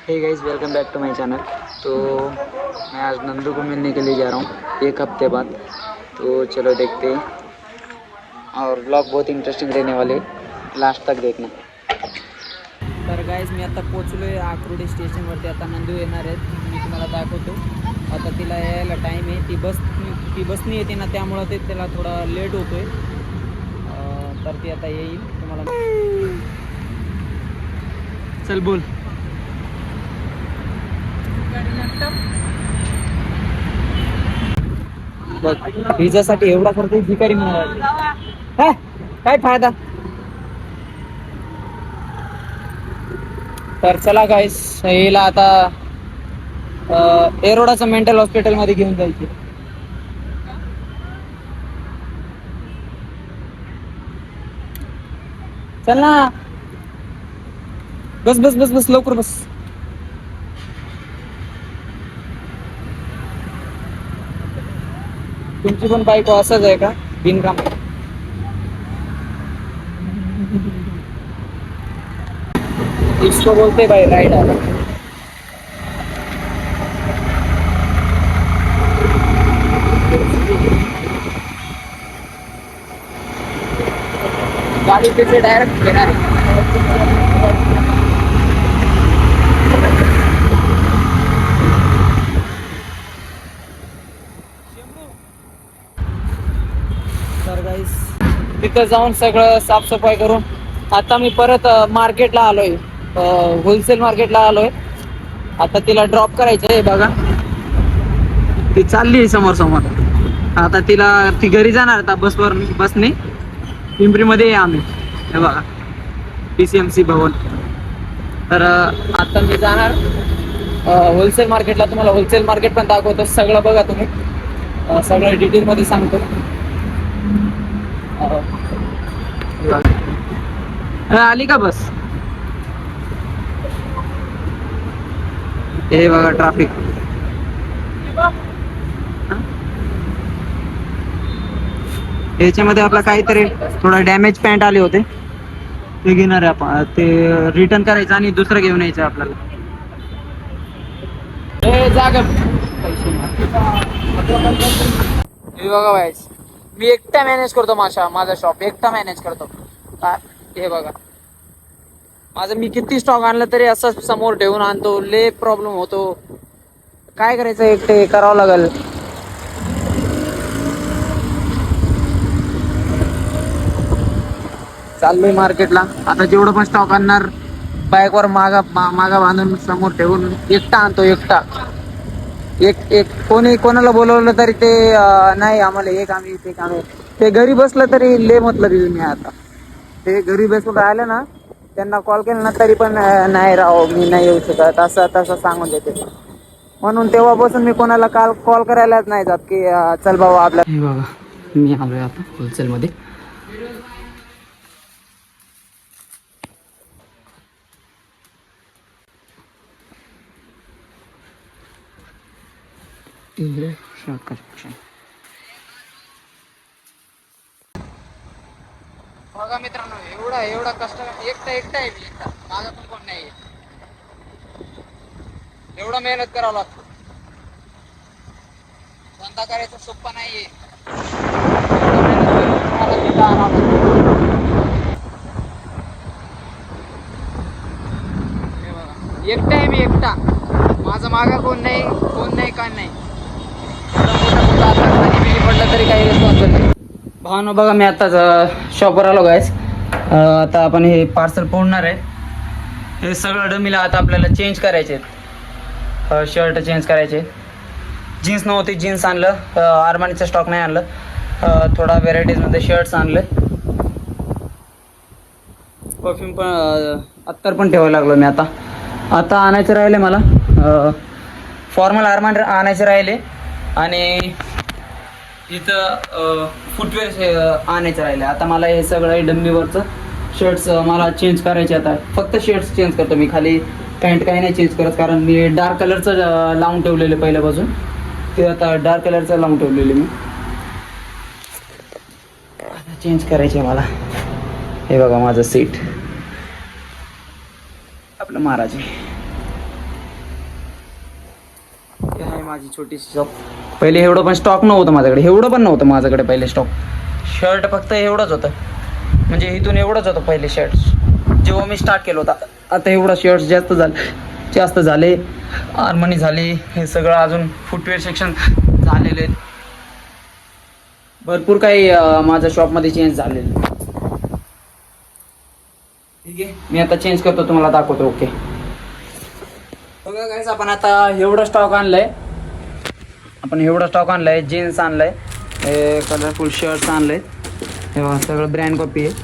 हे guys, welcome back to my channel. तो मैं आज नंदू को मिलने के लिए जा रहा हूँ 1 हफ्ते बाद। तो चलो देखते हैं, और ब्लॉग बहुत इंटरेस्टिंग रहने वाले, लास्ट तक देखना। तर गाइस, मी आता पोचलो आहे आकुर्डी स्टेशनवरती। आता नंदू येणार आहेत, मी तुम्हाला दाखवतो। आता तिला यायला टाईम आहे, ती बसनी येते ना, त्यामुळं ते त्याला थोडा लेट होतोय। तर ती आता येईल तुम्हाला। चल बोल। बघ, पिझ्झासाठी एवढा करतोय, भिकारी म्हणाला काय फायदा। तर चला गाईस, हिला आता एरोडाचं मेंटल हॉस्पिटल मध्ये घेऊन जायचे। चल ना, बस बस बस बस, लवकर बस। तुमची पण बायको असंच आहे का, बिनकाम? इसको बोलते भाई राइडर। गाड़ी पे से डायरेक्ट घेणार आहे। तर गाईस, तिथं जाऊन सगळं साफसफाई करून आता मी परत मार्केटला आलोय, होलसेल मार्केटला आलोय। आता तिला ड्रॉप करायचं आहे। बघा, ती चालली समोर समोर। आता ती घरी जाणार आता बसने। पिंपरीमध्ये आहे आम्ही, हे बघा, PCMC भवन। तर आता मी जाणार होलसेल मार्केटला। तुम्हाला होलसेल मार्केट पण दाखवतो, सगळं बघा तुम्ही, सगळं डिटेल मध्ये सांगतो। आली का बस? हे बघा ट्रॅफिक। याच्यामध्ये आपला काहीतरी थोडा डॅमेज पॅन्ट आले होते, ते घेणार आहे आपण। ते रिटर्न करायचं आणि दुसरं घेऊन यायचं आपल्याला। जागा पैसे। हे बघा वाईस, मी एकटा मॅनेज करतो, माझा शॉप एकटा मॅनेज करतो। हे बघा, माझं मी किती स्टॉक आणलं तरी असं समोर ठेवून आणतो, लय प्रॉब्लेम होतो। काय करायचं, एकटे करावं लागेल। चाललोय मार्केटला आता। जेवढं पण स्टॉक आणणार, बाईकवर मागा बांधून समोर ठेवून एकटा आणतो, एकटा। एक कोणाला बोलवलं तरी ते नाही, आम्हाला हे काम आहे, ते काम आहे। ते घरी बसलं तरी लय मतलब मी आता। ते घरी बसून राहिलं ना, त्यांना कॉल केला ना तरी पण नाही राव, मी नाही येऊ शकत, असं तसं सांगून देते। म्हणून तेव्हापासून मी कोणाला कॉल करायलाच नाही जात की चल बाबा आपल्या। हे बघा, मी आलोय आता होलसेल मध्ये। बघा मित्रांनो, एवढा कष्ट एकटा आहे मी, एकटा, माझा पण कोण नाही। एवढा मेहनत करावं लागतो, धंदा करायचा सोपा नाहीये। एकटा आहे मी, एकटा, माझा मागा कोण नाही काय नाही। पडलं तरी काही रिस्पॉन्सिबल नाही। भावना बघा, मी आताच शॉपवर आलो गाईस। आता आपण हे पार्सल पोहोचणार आहे। हे सगळं डमीला आता आपल्याला चेंज करायचे, शर्ट चेंज करायचे। जीन्स नव्हती, जीन्स आणलं, आर्मानीचं स्टॉक नाही आणलं, थोडा व्हेरायटीजमध्ये शर्ट्स आणले। परफ्यूम पण, अत्तर पण ठेवायला लागलो मी आता आणायचं राहिले मला। फॉर्मल आर्मान आणायचे राहिले, आणि इथं फुटवेअर आणायचं राहिले। आता मला हे सगळं डम्मीवरचं शर्ट्स मला चेंज करायचे। आता फक्त शर्ट्स चेंज करतो मी, खाली पॅन्ट काही नाही चेंज करत, कारण मी डार्क कलरचं लावून ठेवलेलं पहिल्यापासून। ते आता डार्क कलरचं लावून ठेवलेले मी, आता चेंज करायचे मला। हे बघा माझं सीट, आपलं महाराज आहे। माझी छोटीशी शॉप. पहिले एवढं पण स्टॉक नव्हतं माझ्याकडे, एवढं पण नव्हतं माझ्याकडे पहिले स्टॉक. शर्ट फक्त एवढंच होतं, म्हणजे इथून एवढंच होतं पहिले शर्ट जेव्हा मी स्टार्ट केलं होतं. आता एवढं शर्ट्स जास्त झाले, आर्मनी झाले, हे सगळं अजून फुटवेअर सेक्शन झालेले आहेत. भरपूर काही माझ्या शॉपमध्ये चेंज झालेलं. ठीक आहे, मी आता चेंज करतो, तुम्हाला दाखवतो. ओके बघा गाईस, आपण आता एवढं स्टॉक आणलंय. जीन्स आणलंय, हे कलरफुल शर्ट्स आणलंय, हे बघा सगळं ब्रँड कॉपी आहे.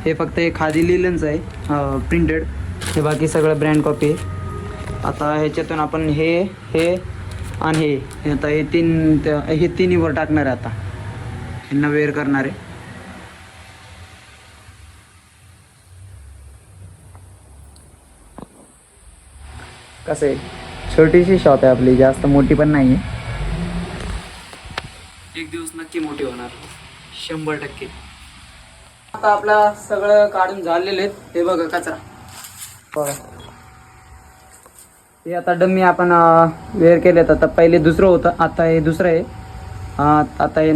हे फक्त हे खादी लिलनचं आहे प्रिंटेड, हे बाकी सगळं ब्रँड कॉपी आहे. आता ह्याच्यातून आपण हे आणि हे आता हे तिन्हीवर टाकणार आहे. आता ह्यांना वेअर करणार आहे. कसं आहे, छोटीशी शॉप आहे आपली, जास्त मोठी पण नाही आहे. एक दिवस नक्की मोठी होणार, 100%. आता आपलं सगळं काढून झालेलं आहे. हे बघा कचरा बघा, हे आता डम्मी आपण वेअर केलेत. आता पहिले दुसरं होतं, आता हे दुसरं आहे. आता हे